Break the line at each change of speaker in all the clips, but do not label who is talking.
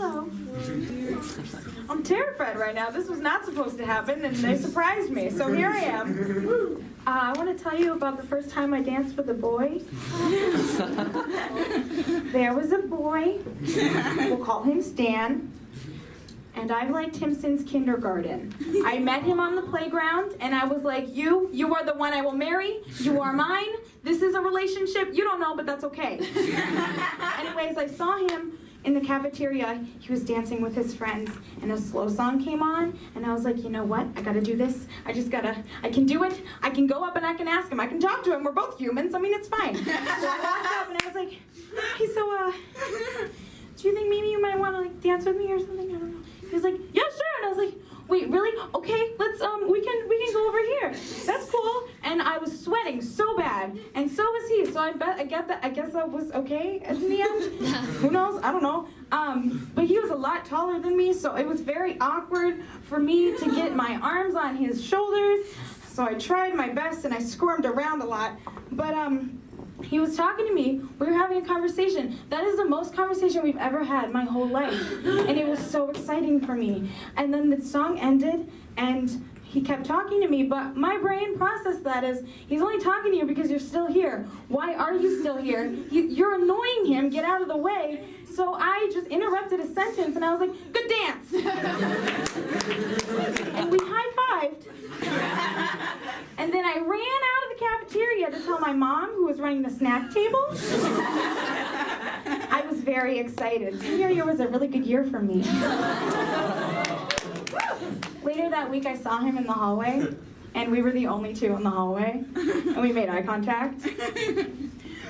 hello. I'm terrified right now. This was not supposed to happen, and they surprised me. So here I am. I want to tell you about the first time I danced with a boy. There was a boy. We'll call him Stan. And I've liked him since kindergarten. I met him on the playground, and I was like, you are the one I will marry. You are mine. This is a relationship. You don't know, but that's okay. Anyways, I saw him in the cafeteria. He was dancing with his friends, and a slow song came on, and I was like, you know what? I gotta do this. I can do it. I can go up and I can ask him. I can talk to him. We're both humans. I mean, it's fine. So I walked up, and I was like, hey, so, do you think maybe you might want to, like, dance with me or something? I don't know. He was like, yeah, sure. And I was like, wait, really? Okay, let's, we can go over here. That's cool. And I was sweating so bad, and so was he. So I guess that was okay in the end. Who knows? I don't know. But he was a lot taller than me, so it was very awkward for me to get my arms on his shoulders. So I tried my best, and I squirmed around a lot. But, he was talking to me. We were having a conversation. That is the most conversation we've ever had my whole life. And it was so exciting for me. And then the song ended, and he kept talking to me, but my brain processed that as, he's only talking to you because you're still here. Why are you still here? You're annoying him. Get out of the way. So I just interrupted a sentence, and I was like, good dance. And we high-fived. And then I ran out of the cafeteria to tell my mom, who was running the snack table. I was very excited. Senior year was a really good year for me. Later that week, I saw him in the hallway, and we were the only two in the hallway, and we made eye contact.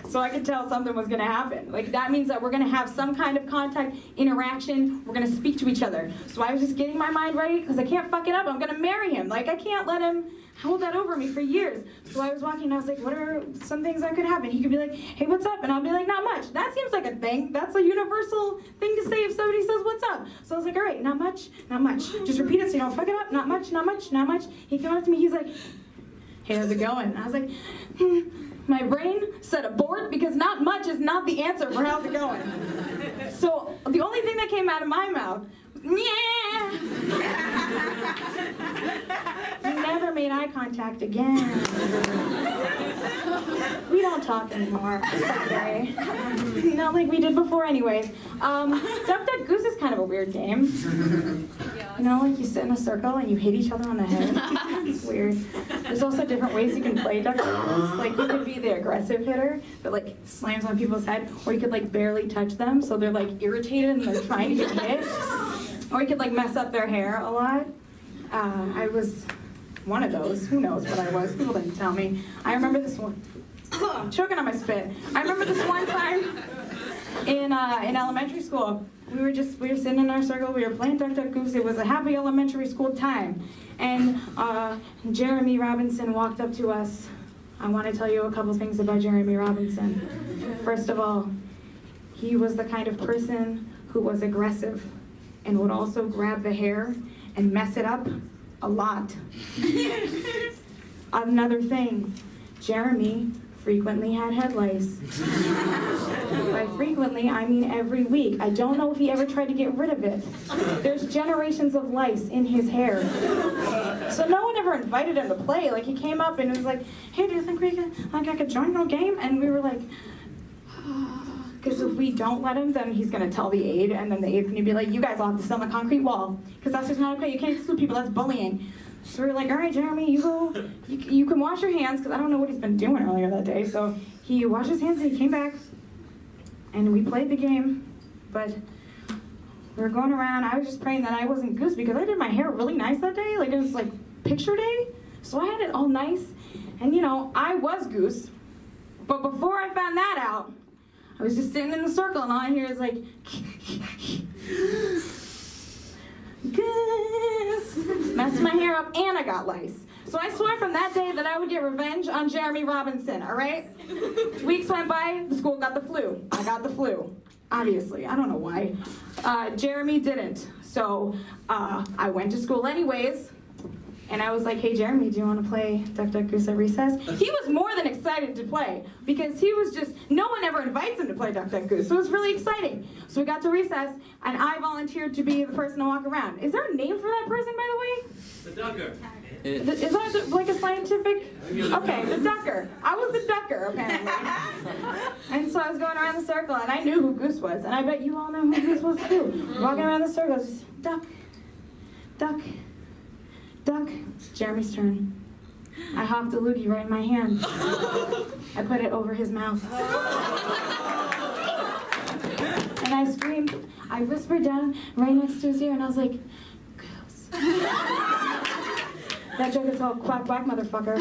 So I could tell something was gonna happen. Like, that means that we're gonna have some kind of contact, interaction, we're gonna speak to each other. So I was just getting my mind ready, because I can't fuck it up, I'm gonna marry him. Like, I can't let him hold that over me for years. So I was walking, and I was like, what are some things that could happen? He could be like, hey, what's up? And I'll be like, not much. That seems like a thing. That's a universal thing to say if somebody says, what's up? So I was like, all right, not much, not much. Just repeat it so you don't fuck it up. Not much, not much, not much. He came up to me, he's like, hey, how's it going? And I was like, My brain said abort because not much is not the answer for how's it going. So the only thing that came out of my mouth was, yeah. We never made eye contact again. We don't talk anymore. Sorry. Not like we did before anyways. Duck, Duck, Goose is kind of a weird game. You know, like you sit in a circle and you hit each other on the head. It's weird. There's also different ways you can play Duck, Duck, Goose. Like you could be the aggressive hitter that like slams on people's head, or you could like barely touch them so they're like irritated and they're trying to get hit. Or you could like mess up their hair a lot. I was one of those. Who knows what I was? People didn't tell me. I remember this one. I'm choking on my spit. I remember this one time in elementary school. We were sitting in our circle. We were playing Duck, Duck, Goose. It was a happy elementary school time. And Jeremy Robinson walked up to us. I want to tell you a couple things about Jeremy Robinson. First of all, he was the kind of person who was aggressive and would also grab the hair and mess it up a lot. Another thing, Jeremy frequently had head lice. By frequently, I mean every week. I don't know if he ever tried to get rid of it. There's generations of lice in his hair. So no one ever invited him to play. Like he came up and was like, hey, do you think I could join your game? And we were like, because if we don't let him, then he's going to tell the aide, and then the aide's going to be like, you guys all have to sit on the concrete wall, because that's just not okay. You can't exclude people. That's bullying. So we were like, all right, Jeremy, you go. You can wash your hands, because I don't know what he's been doing earlier that day. So he washed his hands, and he came back, and we played the game, but we were going around. I was just praying that I wasn't Goose, because I did my hair really nice that day. Like, it was like picture day, so I had it all nice, and you know, I was Goose, but before I found that out, I was just sitting in the circle, and all I hear is like, Goose. Messed my hair up, and I got lice. So I swore from that day that I would get revenge on Jeremy Robinson, all right? Weeks went by, the school got the flu. I got the flu, obviously. I don't know why. Jeremy didn't. So I went to school anyways. And I was like, hey, Jeremy, do you want to play Duck, Duck, Goose at recess? He was more than excited to play because he was just, no one ever invites him to play. play Duck, Duck, Goose. So it was really exciting. So we got to recess, and I volunteered to be the person to walk around. Is there a name for that person, by the way?
The ducker.
Is that like a scientific? Okay, the ducker. I was the ducker, apparently. And so I was going around the circle, and I knew who Goose was, and I bet you all know who Goose was too. Walking around the circle, just duck, duck, duck. Jeremy's turn. I hopped a loogie right in my hand. I put it over his mouth. And I screamed. I whispered down right next to his ear, and I was like, Goose. That joke is called Quack Quack Motherfucker.